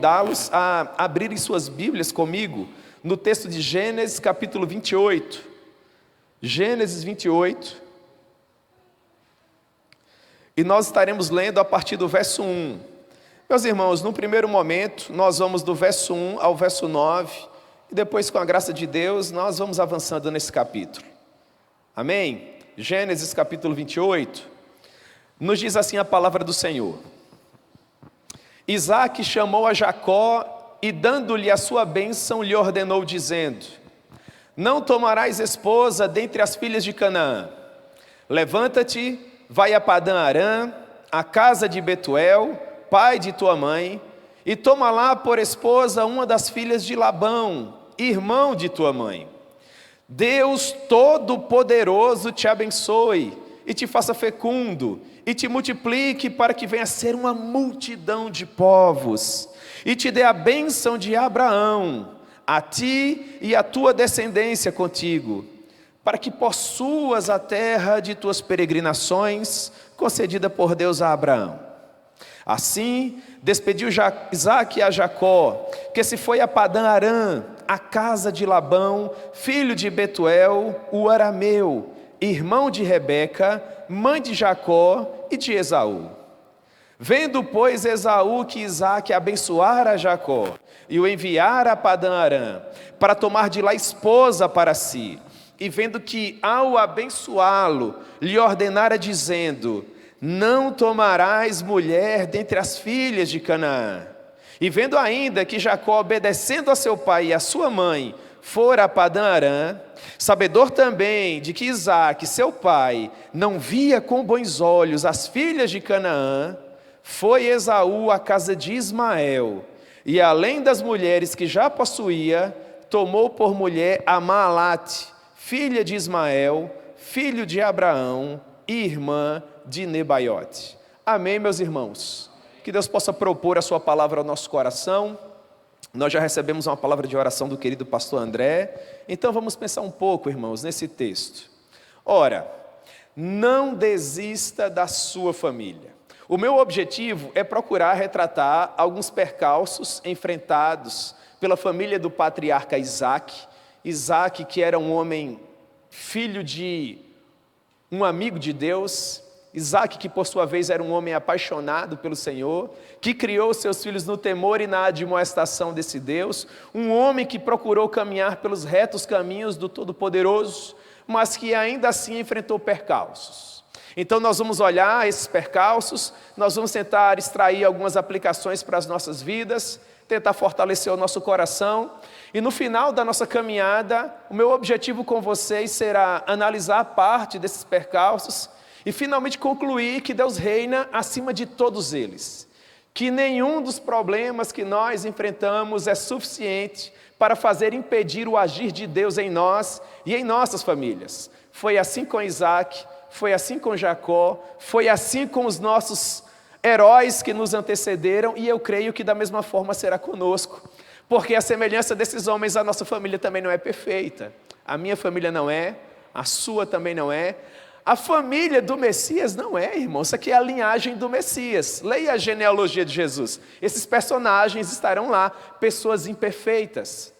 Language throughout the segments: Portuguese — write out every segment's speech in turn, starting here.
convidá-los a abrirem suas Bíblias comigo no texto de Gênesis capítulo 28. Gênesis 28. E nós estaremos lendo a partir do verso 1. Meus irmãos, no primeiro momento, nós vamos do verso 1 ao verso 9. E depois, com a graça de Deus, nós vamos avançando nesse capítulo. Amém? Gênesis capítulo 28. Nos diz assim a palavra do Senhor. Isaque chamou a Jacó e, dando-lhe a sua bênção, lhe ordenou, dizendo: não tomarás esposa dentre as filhas de Canaã. Levanta-te, vai a Padã Arã, a casa de Betuel, pai de tua mãe, e toma lá por esposa uma das filhas de Labão, irmão de tua mãe. Deus Todo-Poderoso te abençoe, e te faça fecundo, e te multiplique para que venha a ser uma multidão de povos, e te dê a bênção de Abraão, a ti e a tua descendência contigo, para que possuas a terra de tuas peregrinações, concedida por Deus a Abraão. Assim, despediu Isaque a Jacó, que se foi a Padã Arã, a casa de Labão, filho de Betuel, o arameu, irmão de Rebeca, mãe de Jacó e de Esaú. Vendo, pois, Esaú que Isaque abençoara a Jacó e o enviara a Padã Arã, para tomar de lá esposa para si, e vendo que ao abençoá-lo, lhe ordenara dizendo: não tomarás mulher dentre as filhas de Canaã. E vendo ainda que Jacó, obedecendo a seu pai e a sua mãe, fora a Padã Arã, sabedor também de que Isaque, seu pai, não via com bons olhos as filhas de Canaã, foi Esaú à casa de Ismael, e além das mulheres que já possuía, tomou por mulher a Maalate, filha de Ismael, filho de Abraão, e irmã de Nebaiote. Amém, meus irmãos? Que Deus possa propor a sua palavra ao nosso coração. Nós já recebemos uma palavra de oração do querido pastor André, então vamos pensar um pouco, irmãos, nesse texto. Ora, não desista da sua família. O meu objetivo é procurar retratar alguns percalços enfrentados pela família do patriarca Isaque. Isaque, que era um homem filho de um amigo de Deus. Isaque, que por sua vez era um homem apaixonado pelo Senhor, que criou seus filhos no temor e na admoestação desse Deus, um homem que procurou caminhar pelos retos caminhos do Todo-Poderoso, mas que ainda assim enfrentou percalços. Então nós vamos olhar esses percalços, nós vamos tentar extrair algumas aplicações para as nossas vidas, tentar fortalecer o nosso coração, e no final da nossa caminhada, o meu objetivo com vocês será analisar parte desses percalços, e finalmente concluir que Deus reina acima de todos eles. Que nenhum dos problemas que nós enfrentamos é suficiente para fazer impedir o agir de Deus em nós e em nossas famílias. Foi assim com Isaque, foi assim com Jacó, foi assim com os nossos heróis que nos antecederam, e eu creio que da mesma forma será conosco. Porque a semelhança desses homens, a nossa família também não é perfeita. A minha família não é, a sua também não é. A família do Messias não é, irmão. Isso aqui é a linhagem do Messias. Leia a genealogia de Jesus. Esses personagens estarão lá, pessoas imperfeitas.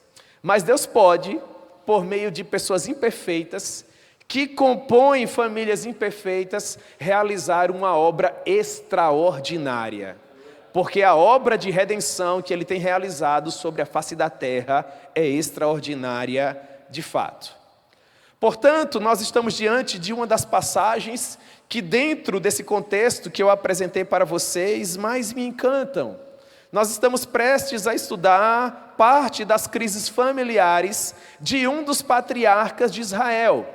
Mas Deus pode, por meio de pessoas imperfeitas, que compõem famílias imperfeitas, realizar uma obra extraordinária. Porque a obra de redenção que Ele tem realizado sobre a face da terra é extraordinária de fato. Portanto, nós estamos diante de uma das passagens que, dentro desse contexto que eu apresentei para vocês, mais me encantam. Nós estamos prestes a estudar parte das crises familiares de um dos patriarcas de Israel.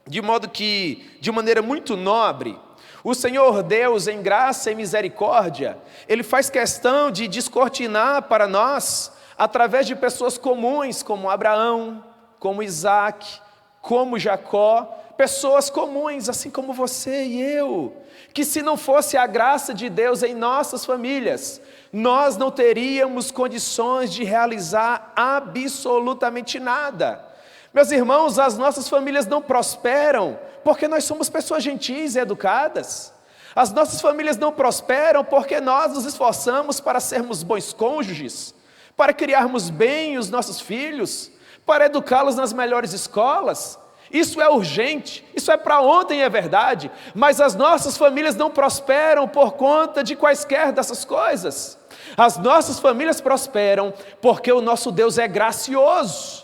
De modo que, de maneira muito nobre, o Senhor Deus, em graça e misericórdia, Ele faz questão de descortinar para nós, através de pessoas comuns, como Abraão, como Isaque, como Jacó, pessoas comuns, assim como você e eu, que se não fosse a graça de Deus em nossas famílias, nós não teríamos condições de realizar absolutamente nada. Meus irmãos, as nossas famílias não prosperam porque nós somos pessoas gentis e educadas. As nossas famílias não prosperam porque nós nos esforçamos para sermos bons cônjuges, para criarmos bem os nossos filhos, para educá-los nas melhores escolas. Isso é urgente, isso é para ontem, é verdade, mas as nossas famílias não prosperam por conta de quaisquer dessas coisas. As nossas famílias prosperam porque o nosso Deus é gracioso.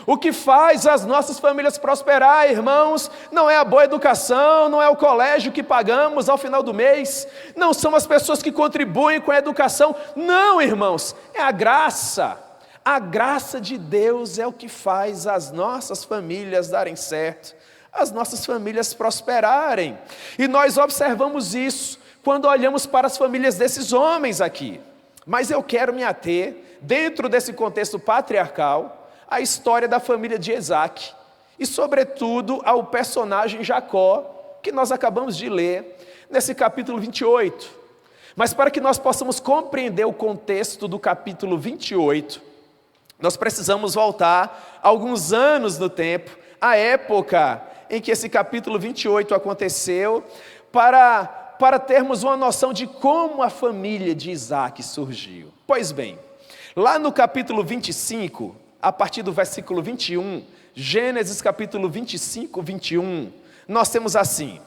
O que faz as nossas famílias prosperar, irmãos, não é a boa educação, não é o colégio que pagamos ao final do mês, não são as pessoas que contribuem com a educação, não, irmãos, é a graça. A graça de Deus é o que faz as nossas famílias darem certo, as nossas famílias prosperarem. E nós observamos isso quando olhamos para as famílias desses homens aqui. Mas eu quero me ater, dentro desse contexto patriarcal, à história da família de Isaac. E sobretudo ao personagem Jacó, que nós acabamos de ler nesse capítulo 28. Mas para que nós possamos compreender o contexto do capítulo 28, nós precisamos voltar alguns anos no tempo, à época em que esse capítulo 28 aconteceu, para termos uma noção de como a família de Isaac surgiu. Pois bem, lá no capítulo 25, a partir do versículo 21, Gênesis capítulo 25, 21, nós temos assim: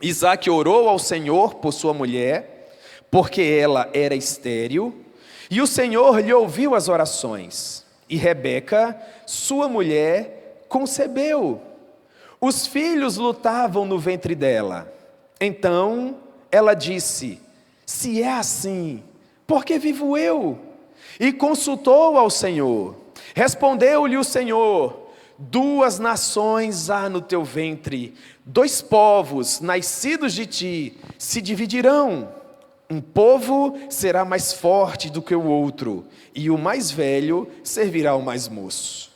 Isaac orou ao Senhor por sua mulher, porque ela era estéril, e o Senhor lhe ouviu as orações, e Rebeca, sua mulher, concebeu. Os filhos lutavam no ventre dela. Então ela disse: se é assim, por que vivo eu? E consultou ao Senhor. Respondeu-lhe o Senhor: 2 nações há no teu ventre, 2 povos nascidos de ti se dividirão. Um povo será mais forte do que o outro, e o mais velho servirá ao mais moço.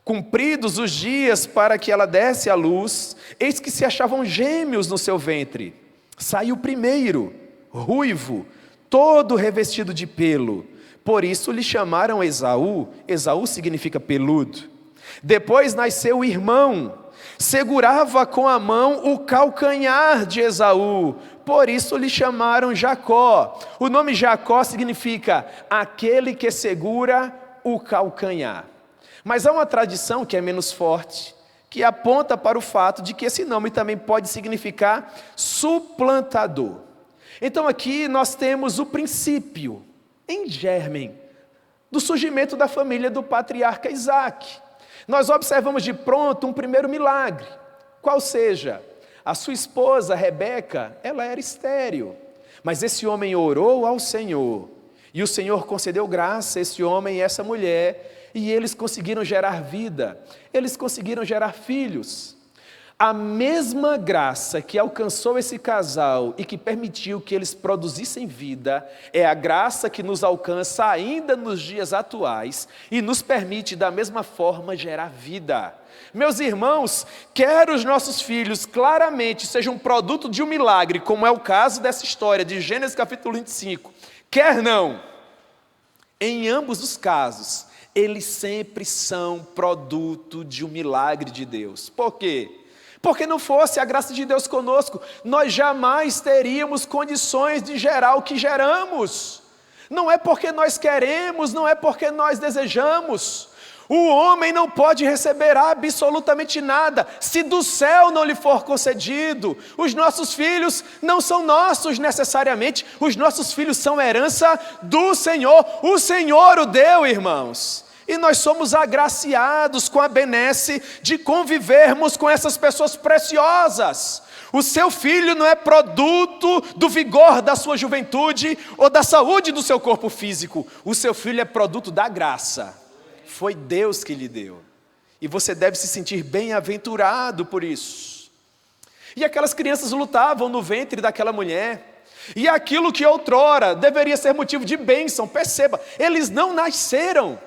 Cumpridos os dias para que ela desse à luz, eis que se achavam gêmeos no seu ventre. Saiu primeiro, ruivo, todo revestido de pelo. Por isso lhe chamaram Esaú. Esaú significa peludo. Depois nasceu o irmão. Segurava com a mão o calcanhar de Esaú. Por isso lhe chamaram Jacó. O nome Jacó significa aquele que segura o calcanhar. Mas há uma tradição que é menos forte, que aponta para o fato de que esse nome também pode significar suplantador. Então aqui nós temos o princípio, em germen, do surgimento da família do patriarca Isaac. Nós observamos de pronto um primeiro milagre, qual seja, a sua esposa Rebeca, ela era estéril, mas esse homem orou ao Senhor, e o Senhor concedeu graça a esse homem e essa mulher, e eles conseguiram gerar vida, eles conseguiram gerar filhos. A mesma graça que alcançou esse casal e que permitiu que eles produzissem vida, é a graça que nos alcança ainda nos dias atuais e nos permite da mesma forma gerar vida. Meus irmãos, quer os nossos filhos claramente sejam produto de um milagre, como é o caso dessa história de Gênesis capítulo 25, quer não, em ambos os casos, eles sempre são produto de um milagre de Deus. Por quê? Porque não fosse a graça de Deus conosco, nós jamais teríamos condições de gerar o que geramos. Não é porque nós queremos, não é porque nós desejamos. O homem não pode receber absolutamente nada, se do céu não lhe for concedido. Os nossos filhos não são nossos necessariamente, os nossos filhos são herança do Senhor. O Senhor o deu, irmãos. E nós somos agraciados com a benesse de convivermos com essas pessoas preciosas. O seu filho não é produto do vigor da sua juventude ou da saúde do seu corpo físico. O seu filho é produto da graça. Foi Deus que lhe deu. E você deve se sentir bem-aventurado por isso. E aquelas crianças lutavam no ventre daquela mulher. E aquilo que outrora deveria ser motivo de bênção, perceba, eles não nasceram.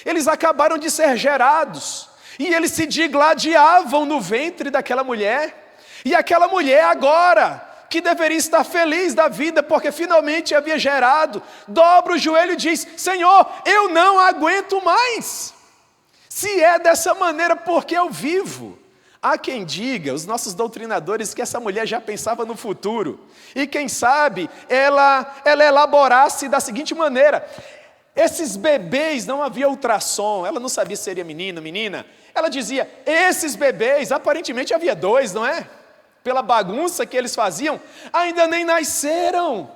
Eles acabaram de ser gerados, e eles se digladiavam no ventre daquela mulher, e aquela mulher agora, que deveria estar feliz da vida, porque finalmente havia gerado, dobra o joelho e diz: Senhor, eu não aguento mais, se é dessa maneira, porque eu vivo? Há quem diga, os nossos doutrinadores, que essa mulher já pensava no futuro. E quem sabe, ela elaborasse da seguinte maneira: esses bebês, não havia ultrassom, ela não sabia se seria menino, menina. Ela dizia, esses bebês, aparentemente havia dois, não é? Pela bagunça que eles faziam, ainda nem nasceram.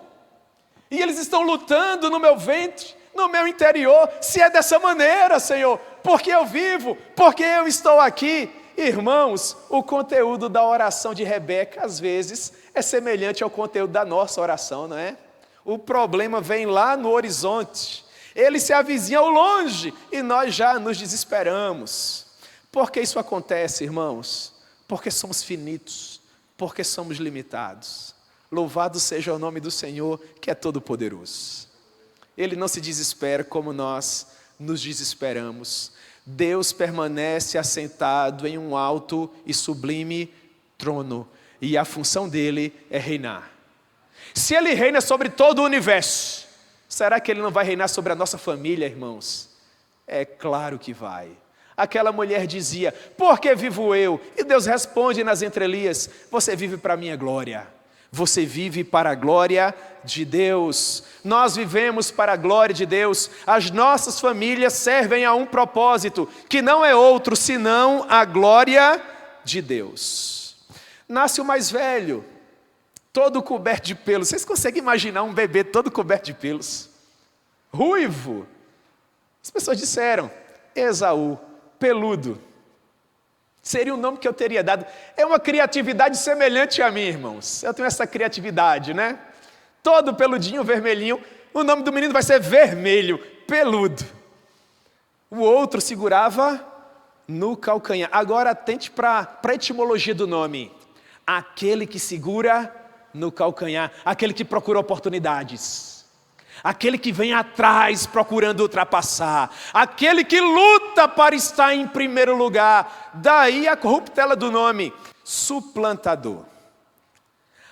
E eles estão lutando no meu ventre, no meu interior. Se é dessa maneira, Senhor, porque eu vivo, porque eu estou aqui. Irmãos, o conteúdo da oração de Rebeca, às vezes, é semelhante ao conteúdo da nossa oração, não é? O problema vem lá no horizonte, ele se avizinha ao longe e nós já nos desesperamos. Por que isso acontece, irmãos? Porque somos finitos, porque somos limitados. Louvado seja o nome do Senhor, que é todo-poderoso. Ele não se desespera como nós nos desesperamos. Deus permanece assentado em um alto e sublime trono, e a função dele é reinar. Se ele reina sobre todo o universo, será que ele não vai reinar sobre a nossa família, irmãos? É claro que vai. Aquela mulher dizia, por que vivo eu? E Deus responde nas entrelinhas, você vive para a minha glória. Você vive para a glória de Deus. Nós vivemos para a glória de Deus. As nossas famílias servem a um propósito, que não é outro senão a glória de Deus. Nasce o mais velho, todo coberto de pelos. Vocês conseguem imaginar um bebê todo coberto de pelos? Ruivo. As pessoas disseram, Esaú, peludo. Seria o nome que eu teria dado. É uma criatividade semelhante a mim, irmãos. Eu tenho essa criatividade, né? Todo peludinho, vermelhinho. O nome do menino vai ser Vermelho, peludo. O outro segurava no calcanhar. Agora atente para a etimologia do nome. Aquele que segura no calcanhar. Aquele que procura oportunidades. Aquele que vem atrás procurando ultrapassar, aquele que luta para estar em primeiro lugar. Daí a corruptela do nome, suplantador.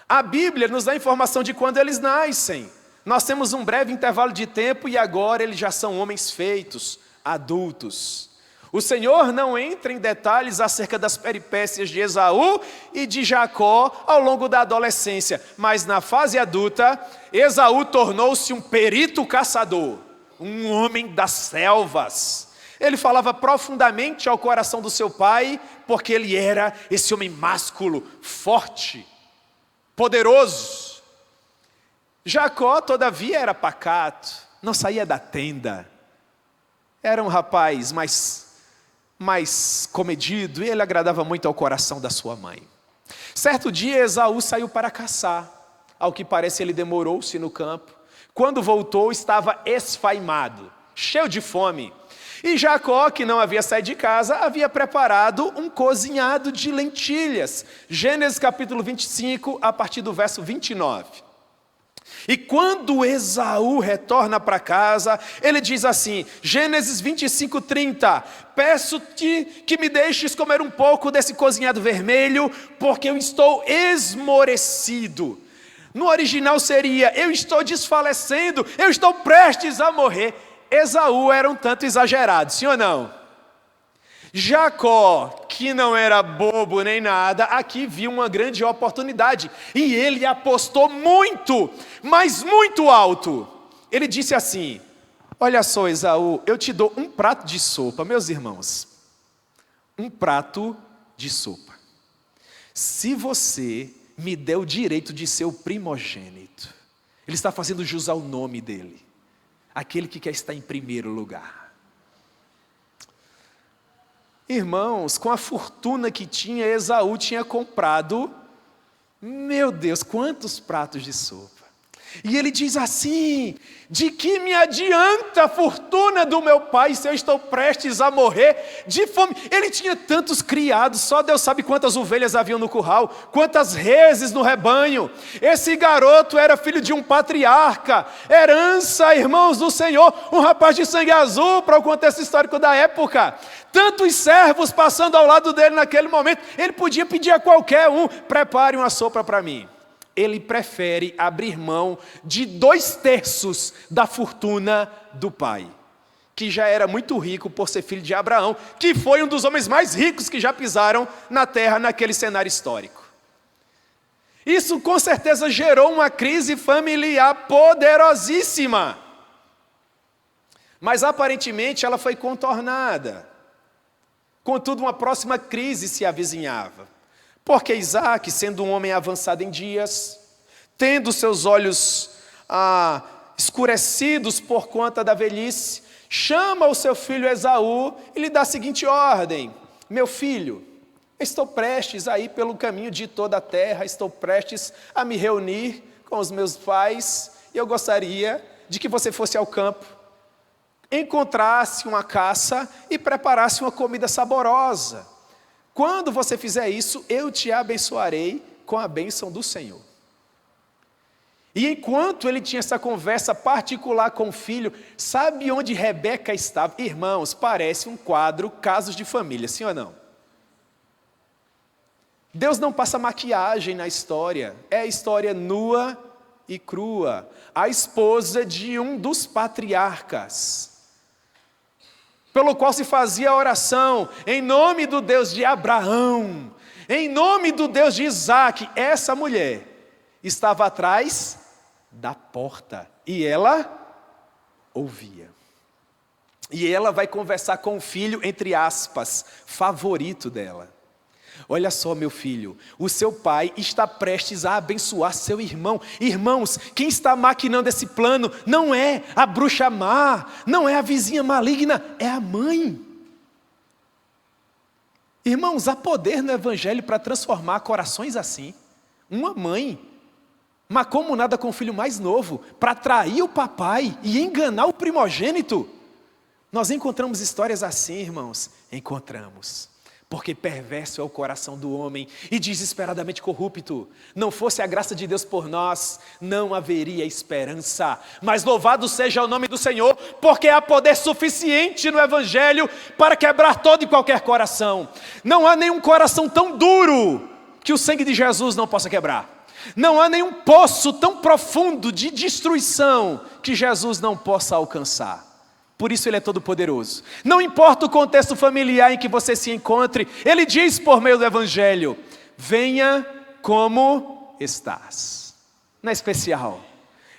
A Bíblia nos dá informação de quando eles nascem. Nós temos um breve intervalo de tempo e agora eles já são homens feitos, adultos. O Senhor não entra em detalhes acerca das peripécias de Esaú e de Jacó ao longo da adolescência, mas na fase adulta, Esaú tornou-se um perito caçador, um homem das selvas. Ele falava profundamente ao coração do seu pai, porque ele era esse homem másculo, forte, poderoso. Jacó, todavia, era pacato, não saía da tenda. Era um rapaz mais comedido, e ele agradava muito ao coração da sua mãe. Certo dia, Esaú saiu para caçar. Ao que parece, ele demorou-se no campo. Quando voltou, estava esfaimado, cheio de fome. E Jacó, que não havia saído de casa, havia preparado um cozinhado de lentilhas. Gênesis capítulo 25, a partir do verso 29. E quando Esaú retorna para casa, ele diz assim, Gênesis 25, 30, peço-te que me deixes comer um pouco desse cozinhado vermelho, porque eu estou esmorecido. No original seria, eu estou desfalecendo, eu estou prestes a morrer. Esaú era um tanto exagerado, sim ou não? Jacó, que não era bobo nem nada, aqui viu uma grande oportunidade. E ele apostou muito, mas muito alto. Ele disse assim, olha só, Esaú, eu te dou um prato de sopa. Meus irmãos, um prato de sopa. Se você me der o direito de ser o primogênito, ele está fazendo jus ao nome dele. Aquele que quer estar em primeiro lugar. Irmãos, com a fortuna que tinha, Esaú tinha comprado, meu Deus, quantos pratos de sopa. E ele diz assim, de que me adianta a fortuna do meu pai se eu estou prestes a morrer de fome? Ele tinha tantos criados, só Deus sabe quantas ovelhas haviam no curral, quantas reses no rebanho. Esse garoto era filho de um patriarca, herança, irmãos do Senhor, um rapaz de sangue azul, para o contexto histórico da época. Tantos servos passando ao lado dele naquele momento, ele podia pedir a qualquer um, prepare uma sopa para mim. Ele prefere abrir mão de 2/3 da fortuna do pai. que já era muito rico por ser filho de Abraão, que foi um dos homens mais ricos que já pisaram na terra naquele cenário histórico. Isso com certeza gerou uma crise familiar poderosíssima. Mas aparentemente ela foi contornada. Contudo, uma próxima crise se avizinhava. Porque Isaac, sendo um homem avançado em dias, tendo seus olhos escurecidos por conta da velhice, chama o seu filho Esaú e lhe dá a seguinte ordem: meu filho, estou prestes a ir pelo caminho de toda a terra, estou prestes a me reunir com os meus pais, e eu gostaria de que você fosse ao campo, encontrasse uma caça e preparasse uma comida saborosa. Quando você fizer isso, eu te abençoarei com a bênção do Senhor. E enquanto ele tinha essa conversa particular com o filho, sabe onde Rebeca estava? Irmãos, parece um quadro Casos de Família, sim ou não? Deus não passa maquiagem na história, é a história nua e crua. A esposa de um dos patriarcas, pelo qual se fazia a oração, em nome do Deus de Abraão, em nome do Deus de Isaac. Essa mulher estava atrás da porta, e ela ouvia. E ela vai conversar com o filho, entre aspas, favorito dela. Olha só, meu filho, o seu pai está prestes a abençoar seu irmão. Irmãos, quem está maquinando esse plano não é a bruxa má, não é a vizinha maligna, é a mãe. Irmãos, há poder no evangelho para transformar corações assim. Uma mãe mancomunada com o filho mais novo, para trair o papai e enganar o primogênito. Nós encontramos histórias assim, irmãos? Encontramos. Porque perverso é o coração do homem e desesperadamente corrupto. Não fosse a graça de Deus por nós, não haveria esperança. Mas louvado seja o nome do Senhor, porque há poder suficiente no evangelho para quebrar todo e qualquer coração. Não há nenhum coração tão duro que o sangue de Jesus não possa quebrar. Não há nenhum poço tão profundo de destruição que Jesus não possa alcançar. Por isso ele é todo poderoso. Não importa o contexto familiar em que você se encontre, ele diz por meio do evangelho: venha como estás. Não é especial?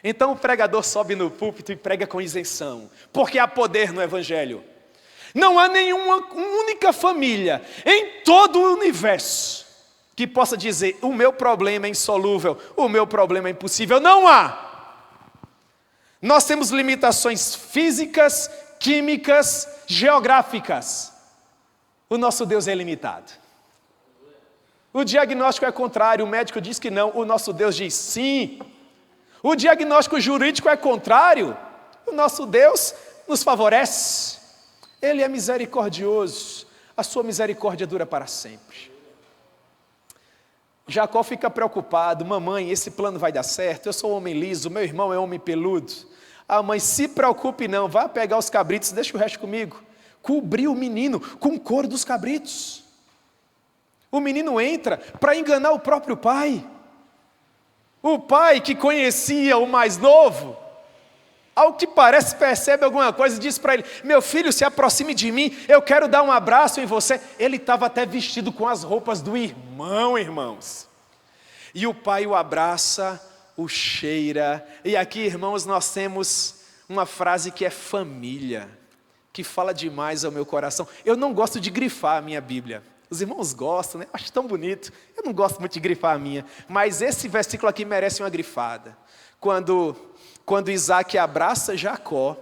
Então o pregador sobe no púlpito e prega com isenção, porque há poder no evangelho. Não há nenhuma única família em todo o universo que possa dizer: o meu problema é insolúvel, o meu problema é impossível. Não há. Nós temos limitações físicas, químicas, geográficas. O nosso Deus é ilimitado. O diagnóstico é contrário, o médico diz que não, o nosso Deus diz sim. O diagnóstico jurídico é contrário, o nosso Deus nos favorece. Ele é misericordioso, a sua misericórdia dura para sempre. Jacó fica preocupado: mamãe, esse plano vai dar certo? Eu sou homem liso, meu irmão é homem peludo. A mãe: se preocupe não, vá pegar os cabritos, deixa o resto comigo. Cobriu o menino com o couro dos cabritos. O menino entra para enganar o próprio pai. O pai que conhecia o mais novo, ao que parece percebe alguma coisa e diz para ele: meu filho, se aproxime de mim, eu quero dar um abraço em você. Ele estava até vestido com as roupas do irmão, irmãos. E o pai o abraça, o cheira. E aqui, irmãos, nós temos uma frase que é família, que fala demais ao meu coração. Eu não gosto de grifar a minha Bíblia. Os irmãos gostam, né? Eu acho tão bonito. Eu não gosto muito de grifar a minha. Mas esse versículo aqui merece uma grifada. Quando Isaac abraça Jacó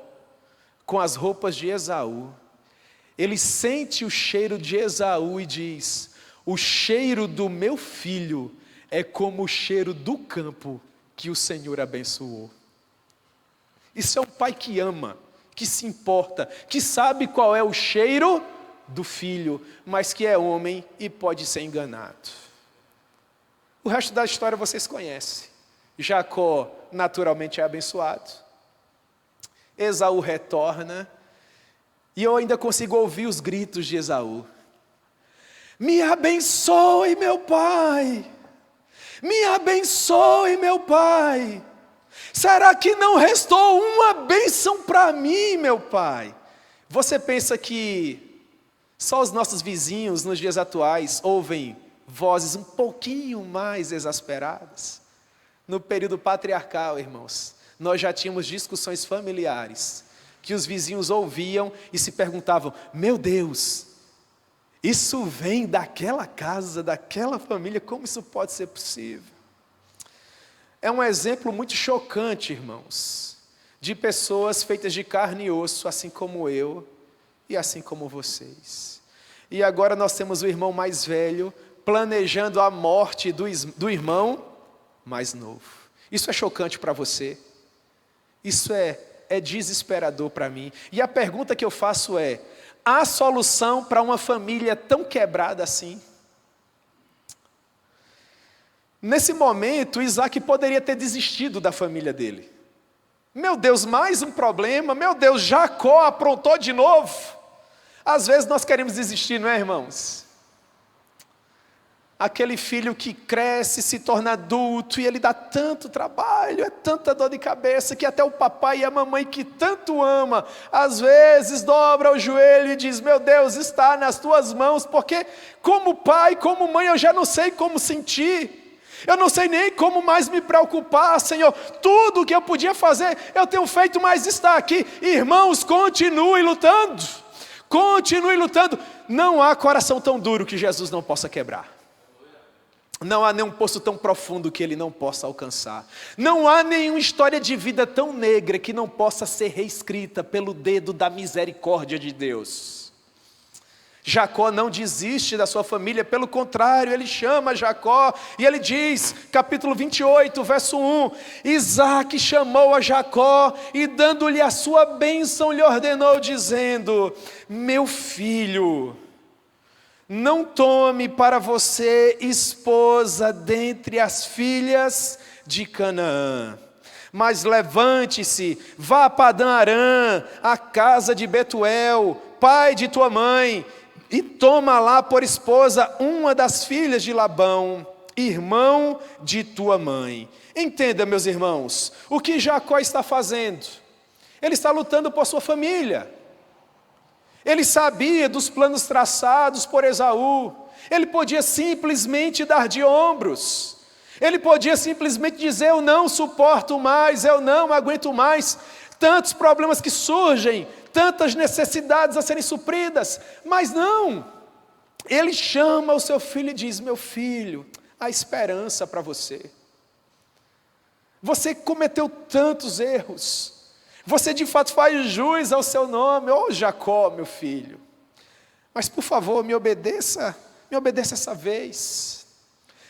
com as roupas de Esaú, ele sente o cheiro de Esaú e diz: o cheiro do meu filho é como o cheiro do campo que o Senhor abençoou. Isso é um pai que ama, que se importa, que sabe qual é o cheiro do filho, mas que é homem e pode ser enganado. O resto da história vocês conhecem. Jacó naturalmente é abençoado. Esaú retorna. E eu ainda consigo ouvir os gritos de Esaú: me abençoe, meu pai. Me abençoe, meu pai. Será que não restou uma bênção para mim, meu pai? Você pensa que só os nossos vizinhos nos dias atuais ouvem vozes um pouquinho mais exasperadas? No período patriarcal, irmãos, nós já tínhamos discussões familiares que os vizinhos ouviam e se perguntavam: meu Deus, isso vem daquela casa, daquela família, como isso pode ser possível? É um exemplo muito chocante, irmãos, de pessoas feitas de carne e osso, assim como eu e assim como vocês. E agora nós temos o irmão mais velho planejando a morte do irmão mais novo. Isso é chocante para você? Isso é desesperador para mim. E a pergunta que eu faço é: há solução para uma família tão quebrada assim? Nesse momento, Isaac poderia ter desistido da família dele. Meu Deus, mais um problema. Meu Deus, Jacó aprontou de novo. Às vezes nós queremos desistir, não é, irmãos? Aquele filho que cresce, se torna adulto e ele dá tanto trabalho, é tanta dor de cabeça, que até o papai e a mamãe que tanto ama, às vezes dobra o joelho e diz: meu Deus, está nas tuas mãos, porque como pai, como mãe, eu já não sei como sentir. Eu não sei nem como mais me preocupar, Senhor. Tudo o que eu podia fazer, eu tenho feito, mas está aqui. Irmãos, continue lutando. Continue lutando. Não há coração tão duro que Jesus não possa quebrar. Não há nenhum poço tão profundo que Ele não possa alcançar. Não há nenhuma história de vida tão negra que não possa ser reescrita pelo dedo da misericórdia de Deus. Jacó não desiste da sua família, pelo contrário, ele chama Jacó e ele diz, capítulo 28, verso 1: Isaac chamou a Jacó e dando-lhe a sua bênção lhe ordenou, dizendo: meu filho, não tome para você esposa dentre as filhas de Canaã, mas levante-se, vá a Padã Arã, a casa de Betuel, pai de tua mãe, e toma lá por esposa uma das filhas de Labão, irmão de tua mãe. Entenda, meus irmãos, o que Jacó está fazendo? Ele está lutando por sua família. Ele sabia dos planos traçados por Esaú. Ele podia simplesmente dar de ombros. Ele podia simplesmente dizer: eu não suporto mais, eu não aguento mais. Tantos problemas que surgem, tantas necessidades a serem supridas. Mas não. Ele chama o seu filho e diz: meu filho, há esperança para você. Você cometeu tantos erros. Você de fato faz jus ao seu nome, ô Jacó, meu filho. Mas por favor, me obedeça essa vez.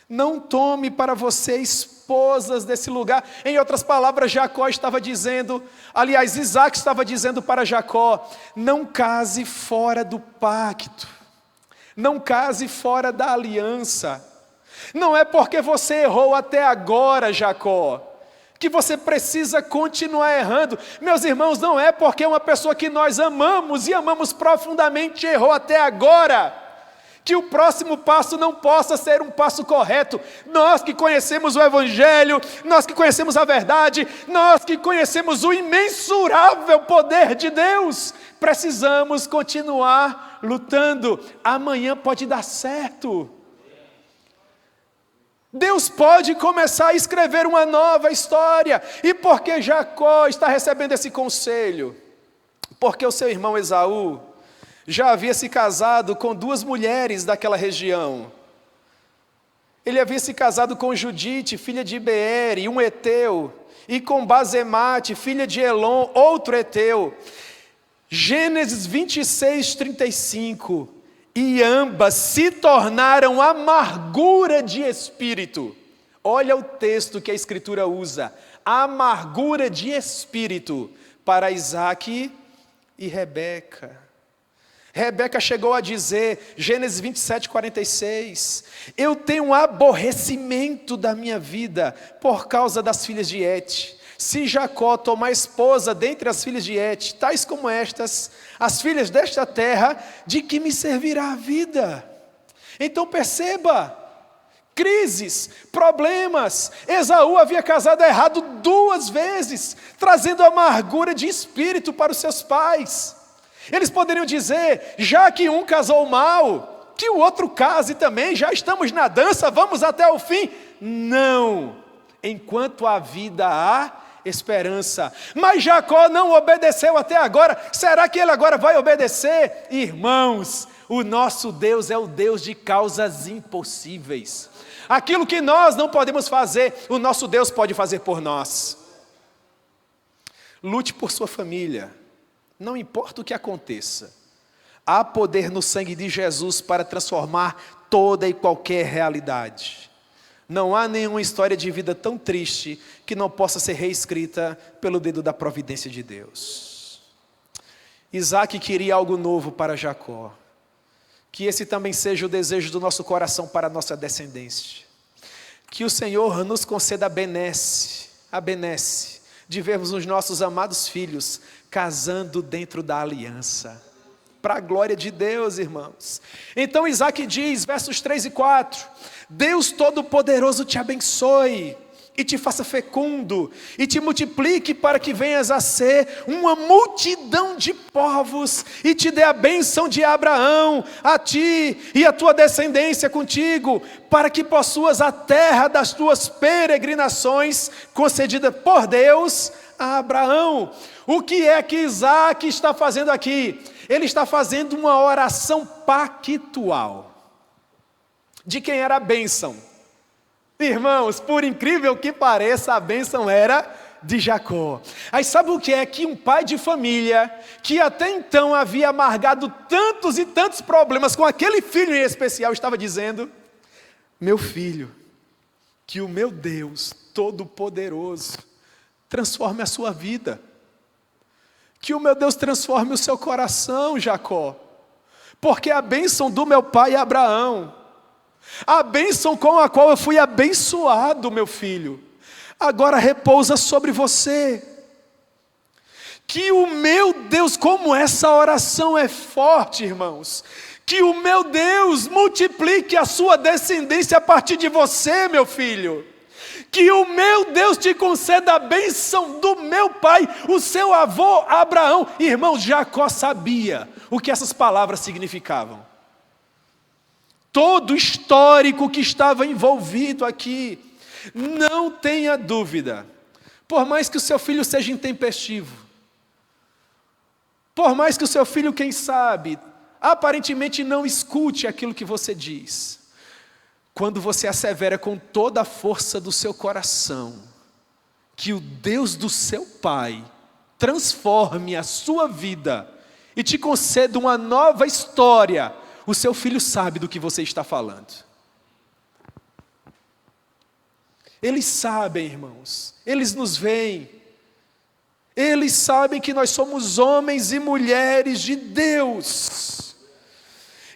Não tome para você esposas desse lugar. Em outras palavras, Jacó estava dizendo, aliás, Isaac estava dizendo para Jacó: não case fora do pacto. Não case fora da aliança. Não é porque você errou até agora, Jacó, que você precisa continuar errando. Meus irmãos, não é porque uma pessoa que nós amamos e amamos profundamente errou até agora, que o próximo passo não possa ser um passo correto. Nós que conhecemos o Evangelho, nós que conhecemos a verdade, nós que conhecemos o imensurável poder de Deus, precisamos continuar lutando. Amanhã pode dar certo. Deus pode começar a escrever uma nova história. E por que Jacó está recebendo esse conselho? Porque o seu irmão Esaú já havia se casado com duas mulheres daquela região. Ele havia se casado com Judite, filha de Beere, um heteu, e com Basemate, filha de Elon, outro heteu. Gênesis 26, 35. E ambas se tornaram amargura de espírito. Olha o texto que a Escritura usa: amargura de espírito para Isaque e Rebeca. Rebeca chegou a dizer, Gênesis 27, 46, eu tenho um aborrecimento da minha vida por causa das filhas de Et. Se Jacó tomar esposa dentre as filhas de Et, tais como estas, as filhas desta terra, de que me servirá a vida? Então perceba, crises, problemas. Esaú havia casado errado 2 vezes, trazendo amargura de espírito para os seus pais. Eles poderiam dizer, já que um casou mal, que o outro case também, já estamos na dança, vamos até o fim. Não, enquanto há vida há esperança. Mas Jacó não obedeceu até agora, será que ele agora vai obedecer? Irmãos, o nosso Deus é o Deus de causas impossíveis. Aquilo que nós não podemos fazer, o nosso Deus pode fazer por nós. Lute por sua família, não importa o que aconteça. Há poder no sangue de Jesus para transformar toda e qualquer realidade. Não há nenhuma história de vida tão triste que não possa ser reescrita pelo dedo da providência de Deus. Isaac queria algo novo para Jacó. Que esse também seja o desejo do nosso coração para a nossa descendência. Que o Senhor nos conceda a benesse, de vermos os nossos amados filhos casando dentro da aliança. Para a glória de Deus, irmãos. Então Isaac diz, versos 3 e 4, Deus Todo-Poderoso te abençoe, e te faça fecundo, e te multiplique para que venhas a ser uma multidão de povos, e te dê a bênção de Abraão, a ti e a tua descendência contigo, para que possuas a terra das tuas peregrinações, concedida por Deus a Abraão. O que é que Isaac está fazendo aqui? Ele está fazendo uma oração pactual. De quem era a bênção? Irmãos, por incrível que pareça, a bênção era de Jacó. Aí sabe o que é? Que um pai de família, que até então havia amargado tantos e tantos problemas com aquele filho em especial, estava dizendo, meu filho, que o meu Deus Todo-Poderoso transforme a sua vida. Que o meu Deus transforme o seu coração, Jacó. Porque a bênção do meu pai Abraão, a bênção com a qual eu fui abençoado, meu filho, agora repousa sobre você. Que o meu Deus, como essa oração é forte, irmãos, que o meu Deus multiplique a sua descendência a partir de você, meu filho. Que o meu Deus te conceda a bênção do meu pai, o seu avô Abraão. Irmãos, Jacó sabia o que essas palavras significavam. Todo o histórico que estava envolvido aqui, não tenha dúvida, por mais que o seu filho seja intempestivo, por mais que o seu filho, quem sabe, aparentemente não escute aquilo que você diz, quando você assevera com toda a força do seu coração, que o Deus do seu pai transforme a sua vida e te conceda uma nova história, o seu filho sabe do que você está falando. Eles sabem, irmãos, eles nos veem, eles sabem que nós somos homens e mulheres de Deus.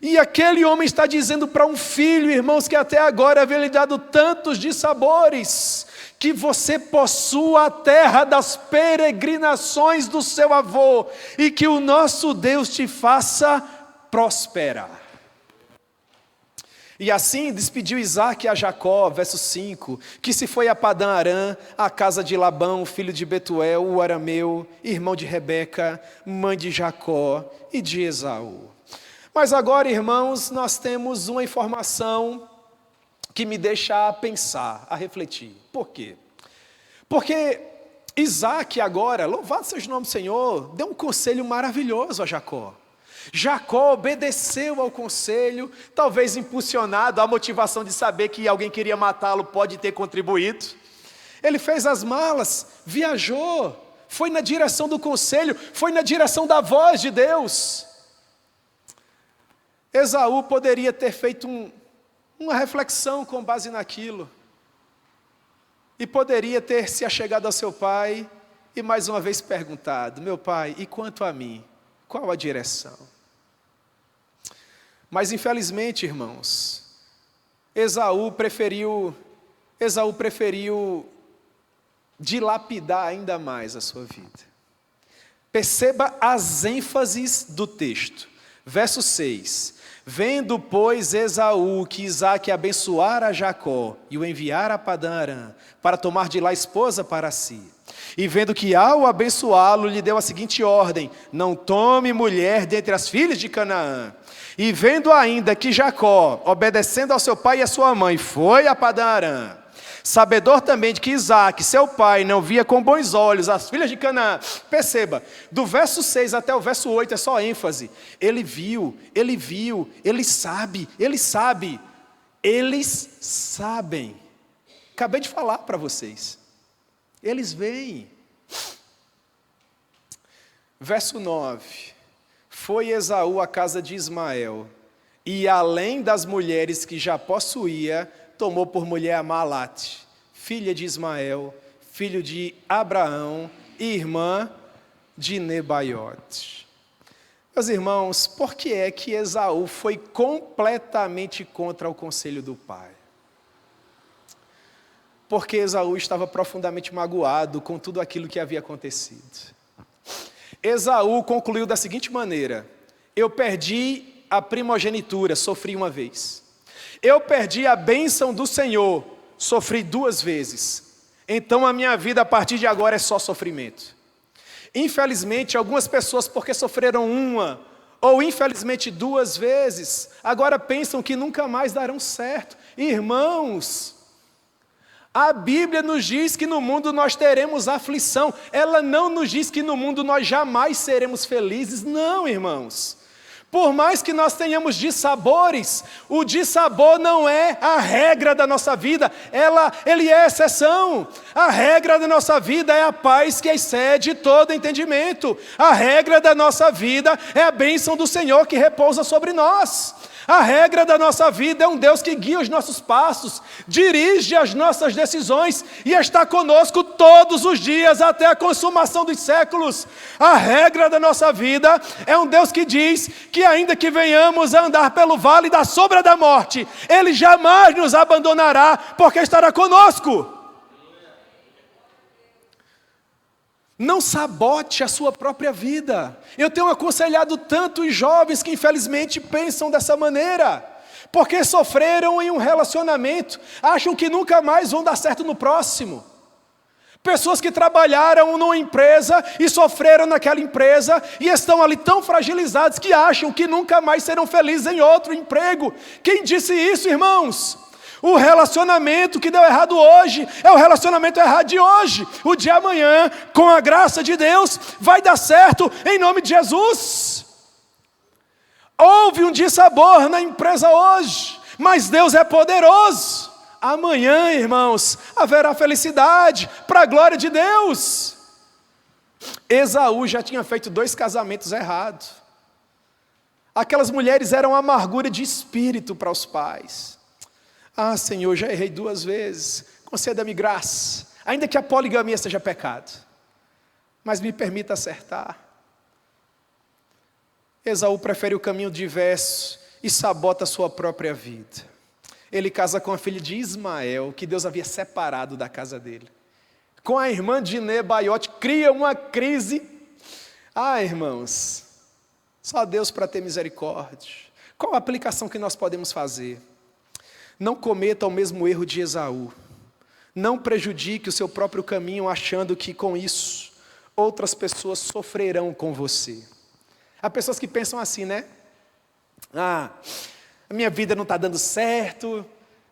E aquele homem está dizendo para um filho, irmãos, que até agora havia lhe dado tantos dissabores, que você possua a terra das peregrinações do seu avô, e que o nosso Deus te faça prosperar. E assim despediu Isaac a Jacó, verso 5, que se foi a Padã Arã, à casa de Labão, filho de Betuel, o arameu, irmão de Rebeca, mãe de Jacó e de Esaú. Mas agora, irmãos, nós temos uma informação que me deixa a pensar, a refletir. Por quê? Porque Isaac agora, louvado seja o nome do Senhor, deu um conselho maravilhoso a Jacó. Jacó obedeceu ao conselho, talvez impulsionado, a motivação de saber que alguém queria matá-lo pode ter contribuído. Ele fez as malas, viajou, foi na direção do conselho, foi na direção da voz de Deus. Esaú poderia ter feito uma reflexão com base naquilo, e poderia ter se achegado ao seu pai e mais uma vez perguntado, meu pai, e quanto a mim? Qual a direção? Mas infelizmente, irmãos, Esaú preferiu dilapidar ainda mais a sua vida. Perceba as ênfases do texto. Verso 6. Vendo, pois, Esaú que Isaque abençoara a Jacó e o enviara a Padã Arã, para tomar de lá esposa para si. E vendo que ao abençoá-lo, lhe deu a seguinte ordem: não tome mulher dentre as filhas de Canaã. E vendo ainda que Jacó, obedecendo ao seu pai e à sua mãe, foi a Padã-Arã, sabedor também de que Isaque, seu pai, não via com bons olhos as filhas de Canaã. Perceba, do verso 6 até o verso 8 é só ênfase. Ele viu, ele sabe, eles sabem. Acabei de falar para vocês. Eles veem. Verso 9. Foi Esaú à casa de Ismael, e além das mulheres que já possuía, tomou por mulher a Malate, filha de Ismael, filho de Abraão e irmã de Nebaiote. Meus irmãos, por que é que Esaú foi completamente contra o conselho do pai? Porque Esaú estava profundamente magoado com tudo aquilo que havia acontecido. Esaú concluiu da seguinte maneira: eu perdi a primogenitura, sofri uma vez. Eu perdi a bênção do Senhor, sofri 2 vezes. Então a minha vida a partir de agora é só sofrimento. Infelizmente, algumas pessoas, porque sofreram 1 ou infelizmente 2 vezes, agora pensam que nunca mais darão certo. Irmãos, a Bíblia nos diz que no mundo nós teremos aflição. Ela não nos diz que no mundo nós jamais seremos felizes. Não, irmãos. Por mais que nós tenhamos dissabores, o dissabor não é a regra da nossa vida, ele é exceção. A regra da nossa vida é a paz que excede todo entendimento. A regra da nossa vida é a bênção do Senhor que repousa sobre nós. A regra da nossa vida é um Deus que guia os nossos passos, dirige as nossas decisões e está conosco todos os dias até a consumação dos séculos. A regra da nossa vida é um Deus que diz que ainda que venhamos a andar pelo vale da sombra da morte, Ele jamais nos abandonará, porque estará conosco. Não sabote a sua própria vida. Eu tenho aconselhado tantos jovens que infelizmente pensam dessa maneira, porque sofreram em um relacionamento, acham que nunca mais vão dar certo no próximo. Pessoas que trabalharam numa empresa e sofreram naquela empresa e estão ali tão fragilizados que acham que nunca mais serão felizes em outro emprego. Quem disse isso, irmãos? O relacionamento que deu errado hoje é o relacionamento errado de hoje. O de amanhã, com a graça de Deus, vai dar certo em nome de Jesus. Houve um dissabor na empresa hoje, mas Deus é poderoso. Amanhã, irmãos, haverá felicidade para a glória de Deus. Esaú já tinha feito 2 casamentos errados. Aquelas mulheres eram amargura de espírito para os pais. Ah, Senhor, já errei 2 vezes, conceda-me graça, ainda que a poligamia seja pecado, mas me permita acertar. Esaú prefere o caminho diverso e sabota a sua própria vida. Ele casa com a filha de Ismael, que Deus havia separado da casa dele. Com a irmã de Nebaiote, cria uma crise. Ah, irmãos, só Deus para ter misericórdia. Qual a aplicação que nós podemos fazer? Não cometa o mesmo erro de Esaú. Não prejudique o seu próprio caminho achando que com isso outras pessoas sofrerão com você. Há pessoas que pensam assim, né? A minha vida não está dando certo,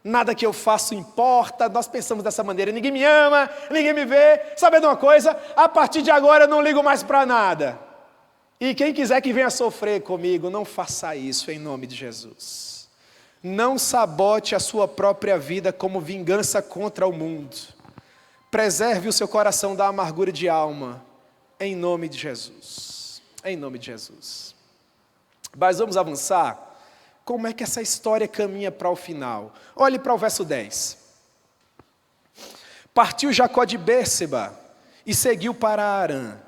nada que eu faço importa. Nós pensamos dessa maneira: ninguém me ama, ninguém me vê. Sabe de uma coisa? A partir de agora eu não ligo mais para nada. E quem quiser que venha sofrer comigo, não faça isso em nome de Jesus. Não sabote a sua própria vida como vingança contra o mundo. Preserve o seu coração da amargura de alma, em nome de Jesus. Em nome de Jesus. Mas vamos avançar. Como é que essa história caminha para o final? Olhe para o verso 10. Partiu Jacó de Bérseba e seguiu para Harã.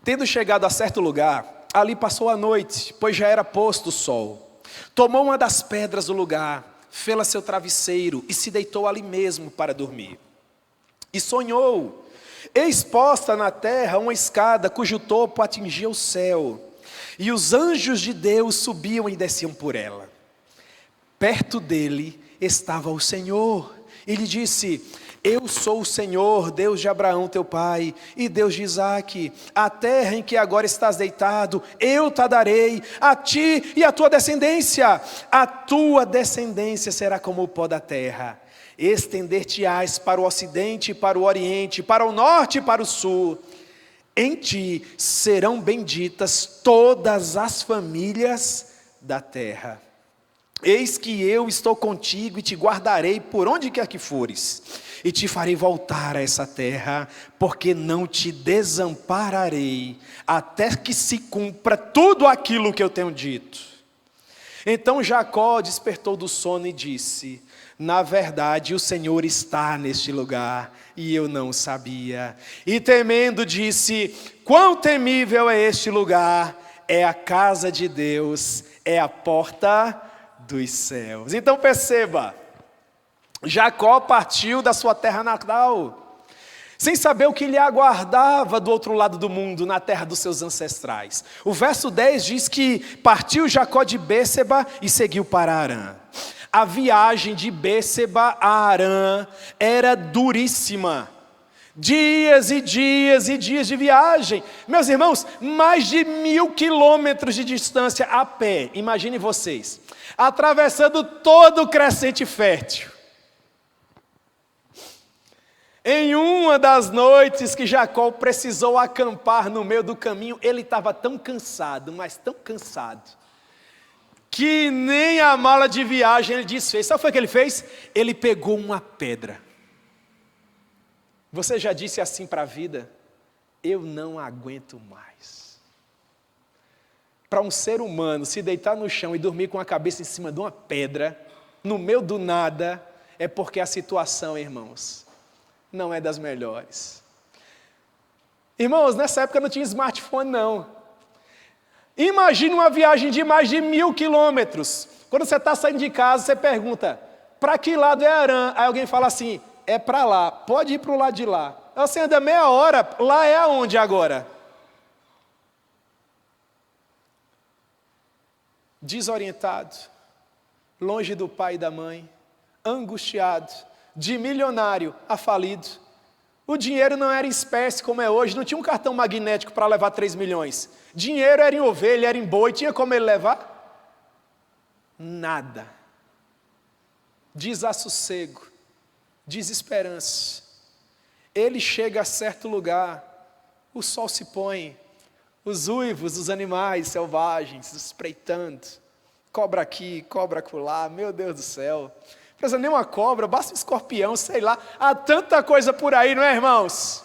Tendo chegado a certo lugar, ali passou a noite, pois já era posto o sol. Tomou uma das pedras do lugar, fê-la seu travesseiro e se deitou ali mesmo para dormir. E sonhou, eis posta na terra uma escada cujo topo atingia o céu, e os anjos de Deus subiam e desciam por ela. Perto dele estava o Senhor, e lhe disse: eu sou o Senhor, Deus de Abraão teu pai, e Deus de Isaque. A terra em que agora estás deitado, eu te darei, a ti e a tua descendência. A tua descendência será como o pó da terra. Estender-te-ás para o ocidente e para o oriente, para o norte e para o sul. Em ti serão benditas todas as famílias da terra. Eis que eu estou contigo e te guardarei por onde quer que fores, e te farei voltar a essa terra, porque não te desampararei, até que se cumpra tudo aquilo que eu tenho dito. Então Jacó despertou do sono e disse: na verdade o Senhor está neste lugar, e eu não sabia. E temendo disse: quão temível é este lugar! É a casa de Deus, é a porta dos céus. Então perceba, Jacó partiu da sua terra natal, sem saber o que lhe aguardava do outro lado do mundo, na terra dos seus ancestrais. O verso 10 diz que partiu Jacó de Bérseba e seguiu para Harã. A viagem de Bérseba a Harã era duríssima. Dias e dias e dias de viagem. Meus irmãos, mais de 1000 quilômetros de distância a pé. Imaginem vocês, atravessando todo o crescente fértil. Em uma das noites que Jacó precisou acampar no meio do caminho, ele estava tão cansado, mas tão cansado, que nem a mala de viagem ele desfez. Sabe o que ele fez? Ele pegou uma pedra. Você já disse assim para a vida: eu não aguento mais. Para um ser humano se deitar no chão e dormir com a cabeça em cima de uma pedra, no meio do nada, é porque a situação, irmãos, não é das melhores. Irmãos, nessa época não tinha smartphone não. Imagine uma viagem de mais de 1000 quilômetros. Quando você está saindo de casa, você pergunta: para que lado é Harã? Aí alguém fala assim: é para lá, pode ir para o lado de lá. Aí você anda meia hora, lá é aonde agora? Desorientado, longe do pai e da mãe, angustiado, de milionário a falido. O dinheiro não era em espécie como é hoje, não tinha um cartão magnético para levar 3 milhões. Dinheiro era em ovelha, era em boi, tinha como ele levar? Nada. Desassossego, desesperança. Ele chega a certo lugar, o sol se põe, os uivos dos animais selvagens espreitando, cobra aqui, cobra acolá, meu Deus do céu. Não precisa nem uma cobra, basta um escorpião, sei lá, há tanta coisa por aí, não é, irmãos?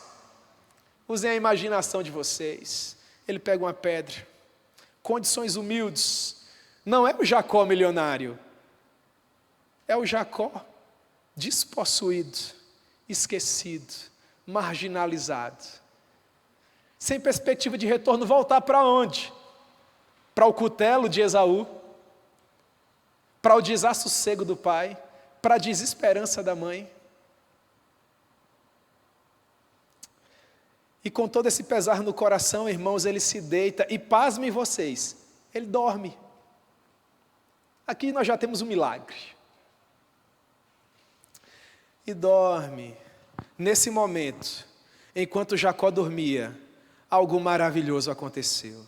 Usem a imaginação de vocês. Ele pega uma pedra, condições humildes, não é o Jacó milionário, é o Jacó despossuído, esquecido, marginalizado, sem perspectiva de retorno. Voltar para onde? Para o cutelo de Esaú, para o desassossego do pai, para a desesperança da mãe. E com todo esse pesar no coração, irmãos, ele se deita e, pasmem vocês, ele dorme. Aqui nós já temos um milagre. E dorme. Nesse momento, enquanto Jacó dormia, algo maravilhoso aconteceu.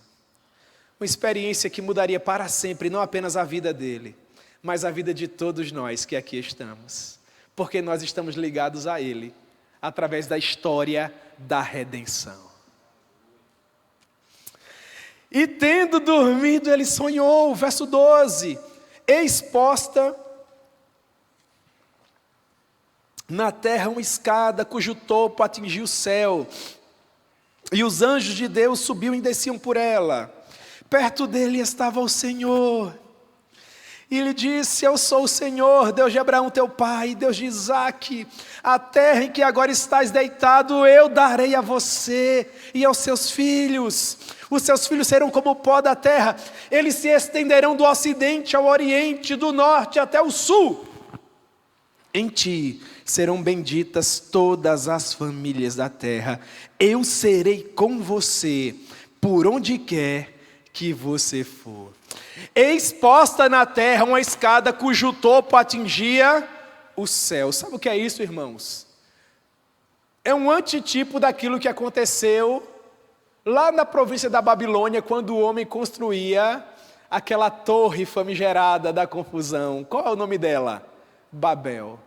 Uma experiência que mudaria para sempre, não apenas a vida dele, mas a vida de todos nós que aqui estamos. Porque nós estamos ligados a ele, através da história da redenção. E tendo dormido, ele sonhou, verso 12, eis posta na terra uma escada cujo topo atingia o céu, e os anjos de Deus subiam e desciam por ela. Perto dele estava o Senhor, e lhe disse: eu sou o Senhor, Deus de Abraão teu pai, Deus de Isaque. A terra em que agora estás deitado, eu darei a você e aos seus filhos. Os seus filhos serão como o pó da terra, eles se estenderão do ocidente ao oriente, do norte até o sul. Em ti serão benditas todas as famílias da terra. Eu serei com você por onde quer que você for. Eis posta na terra uma escada cujo topo atingia o céu. Sabe o que é isso, irmãos? É um antitipo daquilo que aconteceu lá na província da Babilônia, quando o homem construía aquela torre famigerada da confusão. Qual é o nome dela? Babel.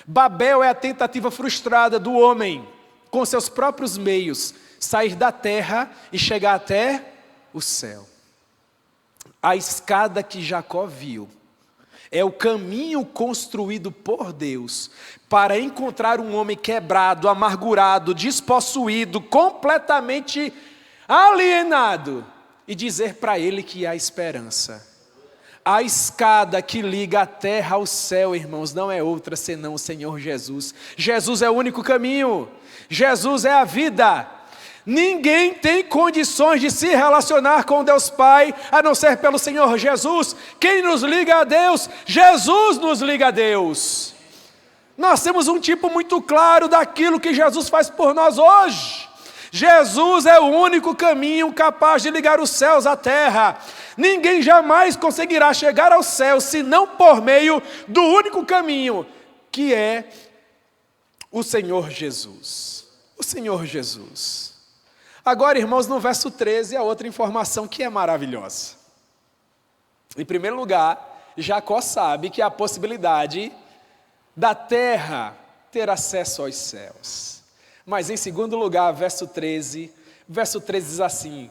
Babel é a tentativa frustrada do homem, com seus próprios meios, sair da terra e chegar até o céu. A escada que Jacó viu é o caminho construído por Deus para encontrar um homem quebrado, amargurado, despossuído, completamente alienado e dizer para ele que há esperança. A escada que liga a terra ao céu, irmãos, não é outra senão o Senhor Jesus. Jesus é o único caminho. Jesus é a vida. Ninguém tem condições de se relacionar com Deus Pai, a não ser pelo Senhor Jesus. Quem nos liga a Deus? Jesus nos liga a Deus. Nós temos um tipo muito claro daquilo que Jesus faz por nós hoje. Jesus é o único caminho capaz de ligar os céus à terra. Ninguém jamais conseguirá chegar ao céu, senão por meio do único caminho, que é o Senhor Jesus. O Senhor Jesus. Agora, irmãos, no verso 13, a outra informação que é maravilhosa. Em primeiro lugar, Jacó sabe que há a possibilidade da terra ter acesso aos céus. Mas em segundo lugar, verso 13 diz assim: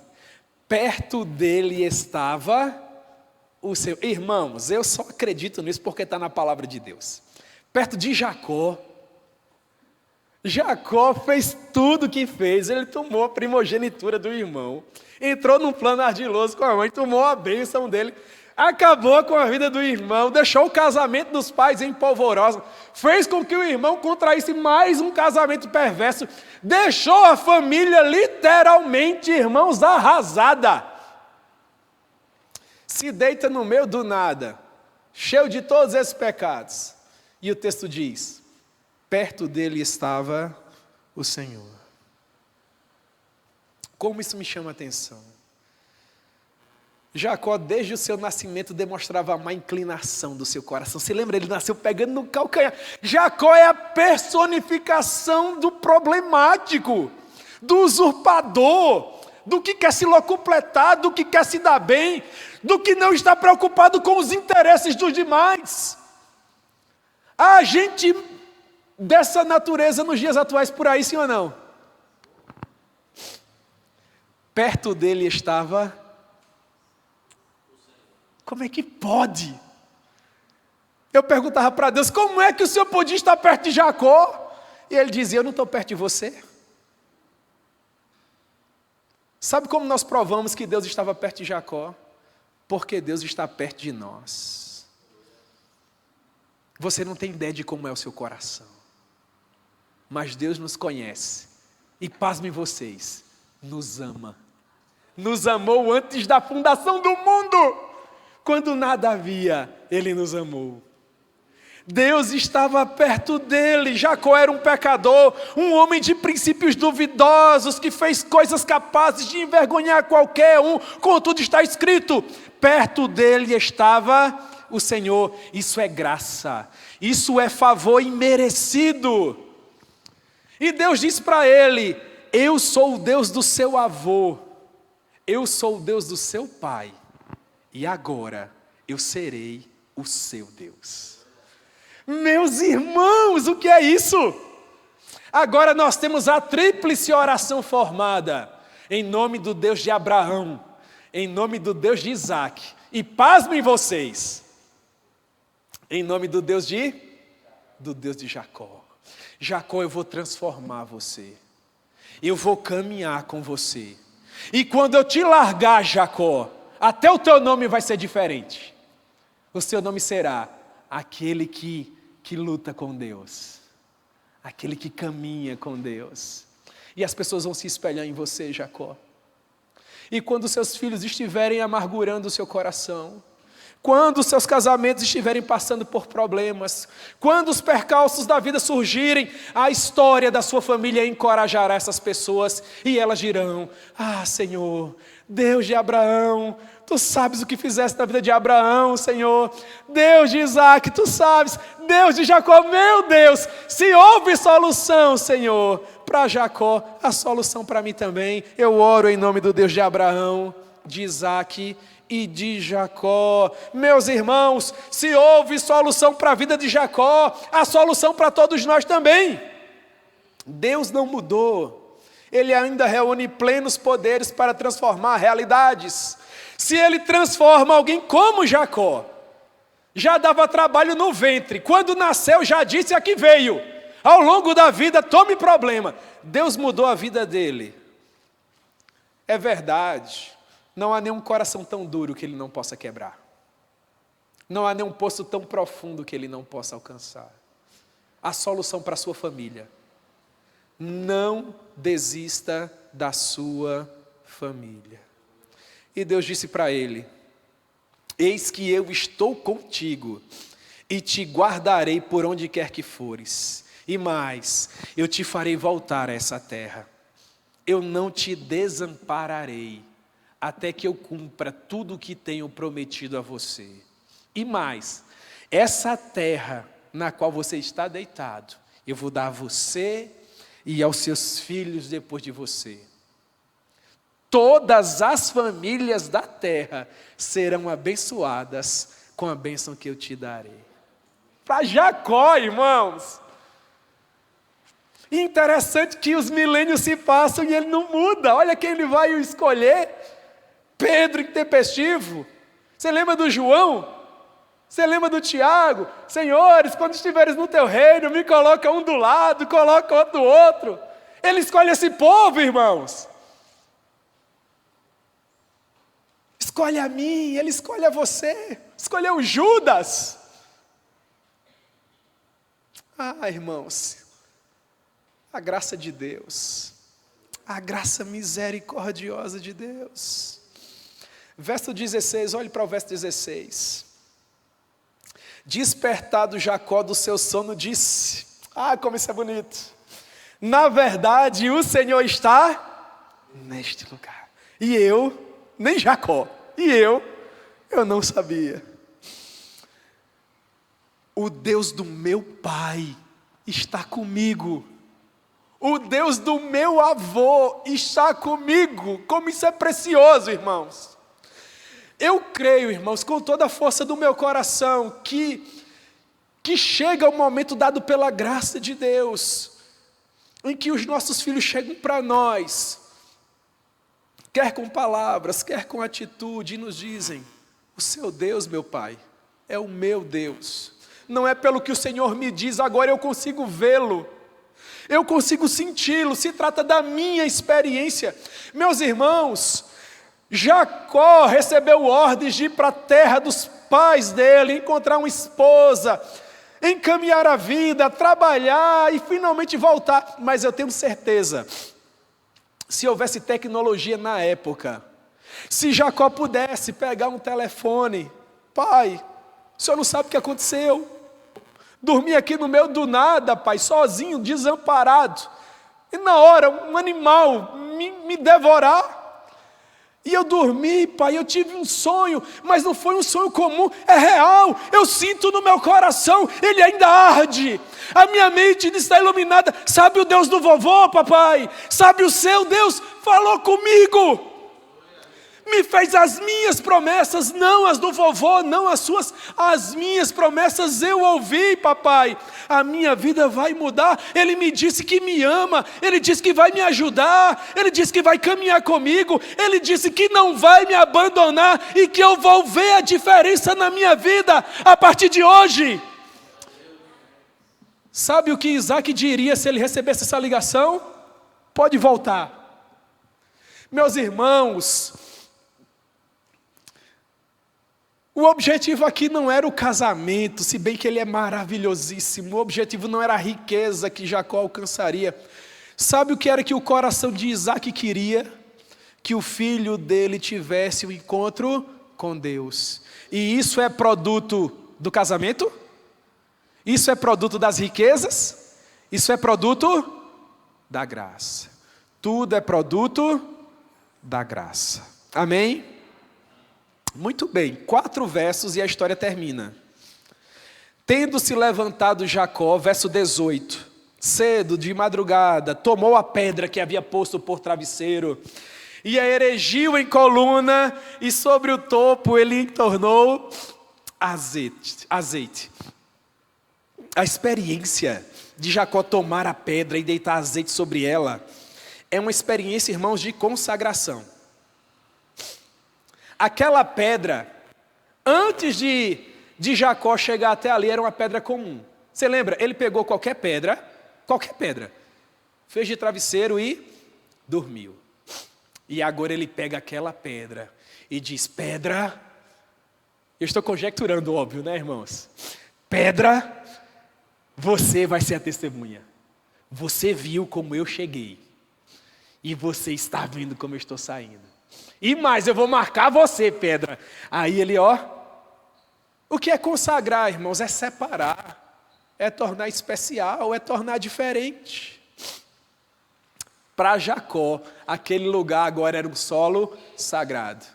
perto dele estava o Senhor. Irmãos, eu só acredito nisso porque está na palavra de Deus. Perto de Jacó. Jacó fez tudo o que fez. Ele tomou a primogenitura do irmão, entrou num plano ardiloso com a mãe, tomou a bênção dele, acabou com a vida do irmão, deixou o casamento dos pais em polvorosa, fez com que o irmão contraísse mais um casamento perverso, deixou a família literalmente, irmãos, arrasada. Se deita no meio do nada, cheio de todos esses pecados. E o texto diz: perto dele estava o Senhor. Como isso me chama a atenção. Jacó, desde o seu nascimento, demonstrava a má inclinação do seu coração. Você lembra? Ele nasceu pegando no calcanhar. Jacó é a personificação do problemático, do usurpador, do que quer se locupletar, do que quer se dar bem, do que não está preocupado com os interesses dos demais. Há gente dessa natureza nos dias atuais por aí, sim ou não? Perto dele estava... Como é que pode? Eu perguntava para Deus, como é que o Senhor podia estar perto de Jacó? E ele dizia, eu não estou perto de você. Sabe como nós provamos que Deus estava perto de Jacó? Porque Deus está perto de nós. Você não tem ideia de como é o seu coração. Mas Deus nos conhece. E pasmem vocês, nos ama. Nos amou antes da fundação do mundo. Quando nada havia, Ele nos amou. Deus estava perto dele. Jacó era um pecador, um homem de princípios duvidosos, que fez coisas capazes de envergonhar qualquer um. Contudo está escrito, perto dele estava o Senhor. Isso é graça, isso é favor imerecido. E Deus disse para ele, eu sou o Deus do seu avô, eu sou o Deus do seu pai. E agora eu serei o seu Deus. Meus irmãos, o que é isso? Agora nós temos a tríplice oração formada. Em nome do Deus de Abraão, em nome do Deus de Isaac. E pasmem vocês, em nome do Deus de Jacó. Jacó, eu vou transformar você. Eu vou caminhar com você. E quando eu te largar, Jacó, até o teu nome vai ser diferente. O seu nome será aquele que luta com Deus. Aquele que caminha com Deus. E as pessoas vão se espelhar em você, Jacó. E quando seus filhos estiverem amargurando o seu coração, Quando os seus casamentos estiverem passando por problemas, quando os percalços da vida surgirem, a história da sua família encorajará essas pessoas e elas dirão: ah, Senhor, Deus de Abraão, Tu sabes o que fizeste na vida de Abraão, Senhor. Deus de Isaac, Tu sabes. Deus de Jacó, meu Deus, se houve solução, Senhor, para Jacó, a solução para mim também. Eu oro em nome do Deus de Abraão, de Isaac e de Jacó. Meus irmãos, se houve solução para a vida de Jacó, a solução para todos nós também. Deus não mudou, Ele ainda reúne plenos poderes para transformar realidades. Se Ele transforma alguém como Jacó, já dava trabalho no ventre, quando nasceu já disse: aqui veio. Ao longo da vida, tome problema. Deus mudou a vida dele. É verdade, não há nenhum coração tão duro que Ele não possa quebrar. Não há nenhum poço tão profundo que Ele não possa alcançar. A solução para a sua família: não desista da sua família. E Deus disse para ele: eis que eu estou contigo e te guardarei por onde quer que fores. E mais, eu te farei voltar a essa terra. Eu não te desampararei até que eu cumpra tudo o que tenho prometido a você. E mais, essa terra na qual você está deitado, eu vou dar a você e aos seus filhos depois de você. Todas as famílias da terra serão abençoadas com a bênção que eu te darei. Para Jacó, irmãos. Interessante que os milênios se passam e ele não muda. Olha quem ele vai escolher. Pedro intempestivo. Você lembra do João? Você lembra do Tiago? Senhores, quando estiveres no teu reino, me coloca um do lado, coloca outro do outro. Ele escolhe esse povo, irmãos. Escolhe a mim, Ele escolhe a você. Escolheu Judas. Ah, irmãos, a graça de Deus, a graça misericordiosa de Deus. Verso 16, olhe para o verso 16. Despertado Jacó do seu sono, disse: ah, como isso é bonito. Na verdade, o Senhor está neste lugar. E eu, nem Jacó, e eu não sabia. O Deus do meu pai está comigo. O Deus do meu avô está comigo. Como isso é precioso, irmãos. Eu creio, irmãos, com toda a força do meu coração, que chega o momento dado pela graça de Deus, em que os nossos filhos chegam para nós, quer com palavras, quer com atitude, e nos dizem: o seu Deus, meu pai, é o meu Deus. Não é pelo que o Senhor me diz, agora eu consigo vê-lo, eu consigo senti-lo, se trata da minha experiência. Meus irmãos, Jacó recebeu ordens de ir para a terra dos pais dele, encontrar uma esposa, encaminhar a vida, trabalhar e finalmente voltar. Mas eu tenho certeza, se houvesse tecnologia na época, se Jacó pudesse pegar um telefone: pai, o senhor não sabe o que aconteceu? Dormi aqui no meio do nada, pai, sozinho, desamparado. E na hora, um animal me devorar. E eu dormi, pai, eu tive um sonho, mas não foi um sonho comum, é real. Eu sinto no meu coração, ele ainda arde. A minha mente está iluminada. Sabe o Deus do vovô, papai? Sabe o seu Deus? Falou comigo. Me fez as minhas promessas, não as do vovô, não as suas, as minhas promessas eu ouvi, papai. A minha vida vai mudar. Ele me disse que me ama, ele disse que vai me ajudar, ele disse que vai caminhar comigo, ele disse que não vai me abandonar e que eu vou ver a diferença na minha vida a partir de hoje. Sabe o que Isaac diria se ele recebesse essa ligação? Pode voltar. Meus irmãos, o objetivo aqui não era o casamento, se bem que ele é maravilhosíssimo. O objetivo não era a riqueza que Jacó alcançaria. Sabe o que era que o coração de Isaac queria? Que o filho dele tivesse um encontro com Deus. E isso é produto do casamento? Isso é produto das riquezas? Isso é produto da graça. Tudo é produto da graça. Amém? Muito bem, 4 versos e a história termina. Tendo se levantado Jacó, verso 18, cedo, de madrugada, tomou a pedra que havia posto por travesseiro, e a erigiu em coluna, e sobre o topo ele entornou azeite. A experiência de Jacó tomar a pedra e deitar azeite sobre ela, é uma experiência, irmãos, de consagração. Aquela pedra, antes de Jacó chegar até ali, era uma pedra comum. Você lembra? Ele pegou qualquer pedra, fez de travesseiro e dormiu. E agora ele pega aquela pedra e diz: pedra, eu estou conjecturando, óbvio, né, irmãos? Pedra, você vai ser a testemunha. Você viu como eu cheguei. E você está vendo como eu estou saindo. E mais, eu vou marcar você, pedra. Aí ele, o que é consagrar, irmãos? É separar, é tornar especial, é tornar diferente. Para Jacó, aquele lugar agora era um solo sagrado.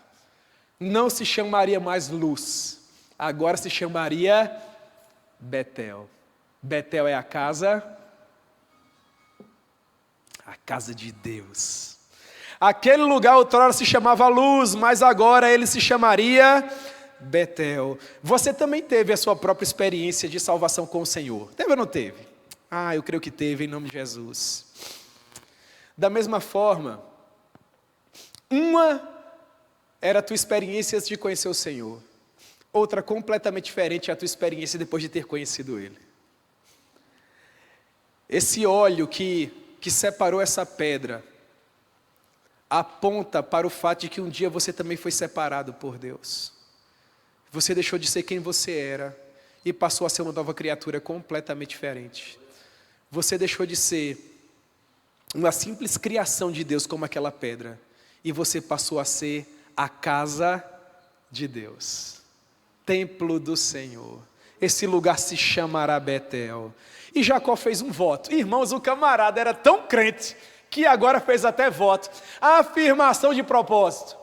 Não se chamaria mais Luz, agora se chamaria Betel. Betel é a casa de Deus. Aquele lugar outrora se chamava Luz, mas agora ele se chamaria Betel. Você também teve a sua própria experiência de salvação com o Senhor. Teve ou não teve? Eu creio que teve, em nome de Jesus. Da mesma forma, uma era a tua experiência antes de conhecer o Senhor. Outra completamente diferente é a tua experiência depois de ter conhecido Ele. Esse óleo que separou essa pedra aponta para o fato de que um dia você também foi separado por Deus. Você deixou de ser quem você era e passou a ser uma nova criatura completamente diferente. Você deixou de ser uma simples criação de Deus como aquela pedra e você passou a ser a casa de Deus, templo do Senhor. Esse lugar se chamará Betel. E Jacó fez um voto. Irmãos, o camarada era tão crente que agora fez até voto. A afirmação de propósito.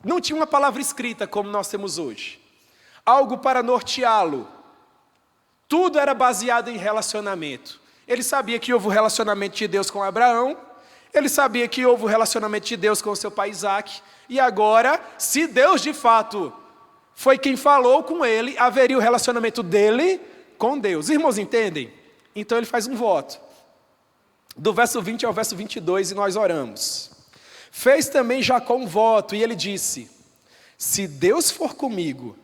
Não tinha uma palavra escrita como nós temos hoje. Algo para norteá-lo. Tudo era baseado em relacionamento. Ele sabia que houve o relacionamento de Deus com Abraão. Ele sabia que houve o relacionamento de Deus com o seu pai Isaque. E agora, se Deus de fato foi quem falou com ele, haveria o relacionamento dele com Deus. Irmãos, entendem? Então ele faz um voto. Do verso 20 ao verso 22, e nós oramos. Fez também Jacó um voto, e ele disse: se Deus for comigo,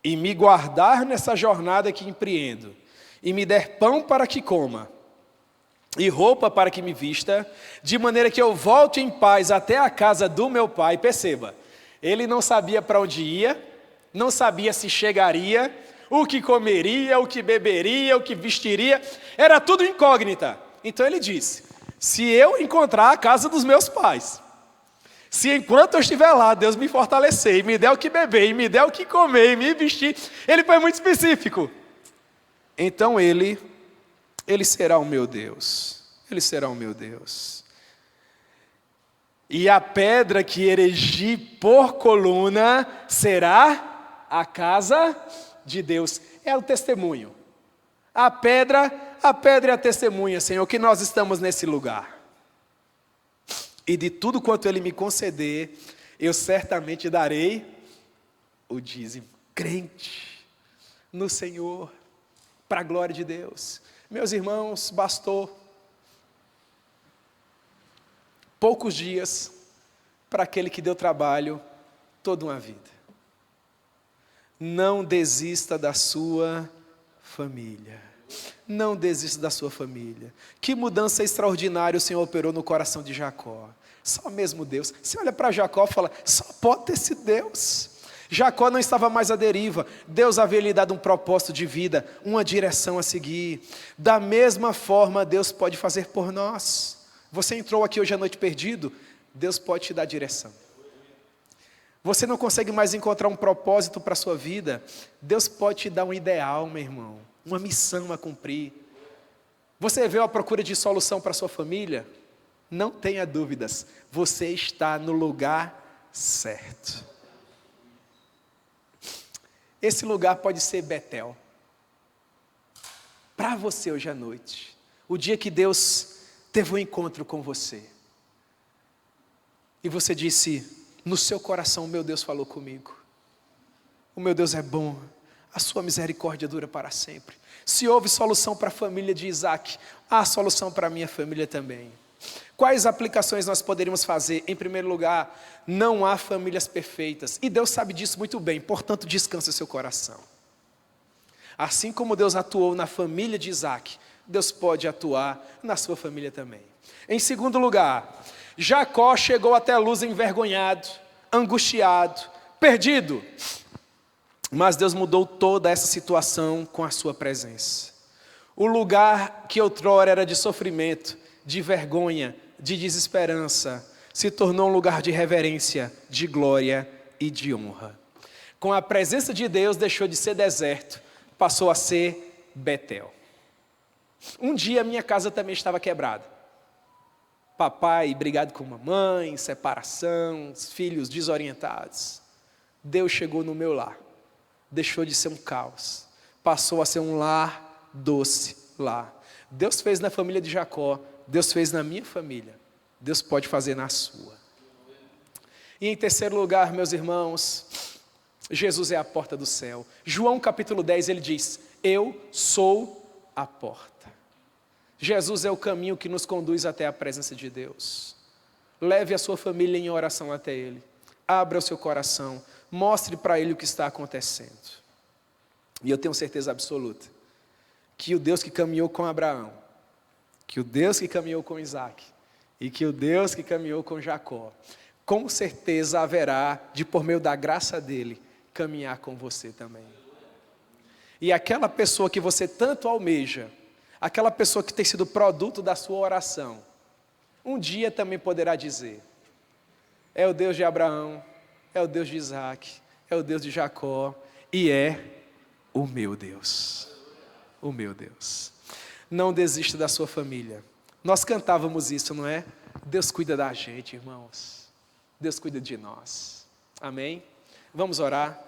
e me guardar nessa jornada que empreendo, e me der pão para que coma, e roupa para que me vista, de maneira que eu volte em paz até a casa do meu pai. Perceba, ele não sabia para onde ia, não sabia se chegaria, o que comeria, o que beberia, o que vestiria, era tudo incógnita. Então ele disse: se eu encontrar a casa dos meus pais, se enquanto eu estiver lá, Deus me fortalecer, e me der o que beber, e me der o que comer, e me vestir, ele foi muito específico. Então ele será o meu Deus, ele será o meu Deus. E a pedra que erigi por coluna será a casa de Deus. É o testemunho. A pedra é a testemunha, Senhor, que nós estamos nesse lugar. E de tudo quanto Ele me conceder, eu certamente darei o dízimo. Crente no Senhor, para a glória de Deus. Meus irmãos, bastou poucos dias para aquele que deu trabalho toda uma vida. Não desista da sua família. Não desista da sua família. Que mudança extraordinária o Senhor operou no coração de Jacó. Só mesmo Deus. Você olha para Jacó e fala: só pode ter sido Deus. Jacó não estava mais à deriva. Deus havia lhe dado um propósito de vida, uma direção a seguir. Da mesma forma, Deus pode fazer por nós. Você entrou aqui hoje à noite perdido, Deus pode te dar direção. Você não consegue mais encontrar um propósito para a sua vida? Deus pode te dar um ideal, meu irmão, uma missão a cumprir. Você veio à procura de solução para a sua família? Não tenha dúvidas, você está no lugar certo. Esse lugar pode ser Betel. Para você hoje à noite, o dia que Deus teve um encontro com você. E você disse, no seu coração, o meu Deus falou comigo. O meu Deus é bom, a sua misericórdia dura para sempre. Se houve solução para a família de Isaac, há solução para a minha família também. Quais aplicações nós poderíamos fazer? Em primeiro lugar, não há famílias perfeitas. E Deus sabe disso muito bem, portanto descansa seu coração. Assim como Deus atuou na família de Isaac, Deus pode atuar na sua família também. Em segundo lugar, Jacó chegou até Luz envergonhado, angustiado, perdido. Mas Deus mudou toda essa situação com a sua presença. O lugar que outrora era de sofrimento, de vergonha, de desesperança, se tornou um lugar de reverência, de glória e de honra. Com a presença de Deus deixou de ser deserto, passou a ser Betel. Um dia minha casa também estava quebrada. Papai brigado com mamãe, separação, filhos desorientados. Deus chegou no meu lar. Deixou de ser um caos. Passou a ser um lar doce lar. Deus fez na família de Jacó. Deus fez na minha família. Deus pode fazer na sua. E em terceiro lugar, meus irmãos, Jesus é a porta do céu. João capítulo 10, ele diz, eu sou a porta. Jesus é o caminho que nos conduz até a presença de Deus. Leve a sua família em oração até Ele. Abra o seu coração. Mostre para Ele o que está acontecendo. E eu tenho certeza absoluta que o Deus que caminhou com Abraão, que o Deus que caminhou com Isaac e que o Deus que caminhou com Jacó, com certeza haverá de, por meio da graça dEle, caminhar com você também. E aquela pessoa que você tanto almeja, aquela pessoa que tem sido produto da sua oração, um dia também poderá dizer, é o Deus de Abraão, é o Deus de Isaac, é o Deus de Jacó, e é o meu Deus. O meu Deus. Não desista da sua família. Nós cantávamos isso, não é? Deus cuida da gente, irmãos. Deus cuida de nós. Amém? Vamos orar.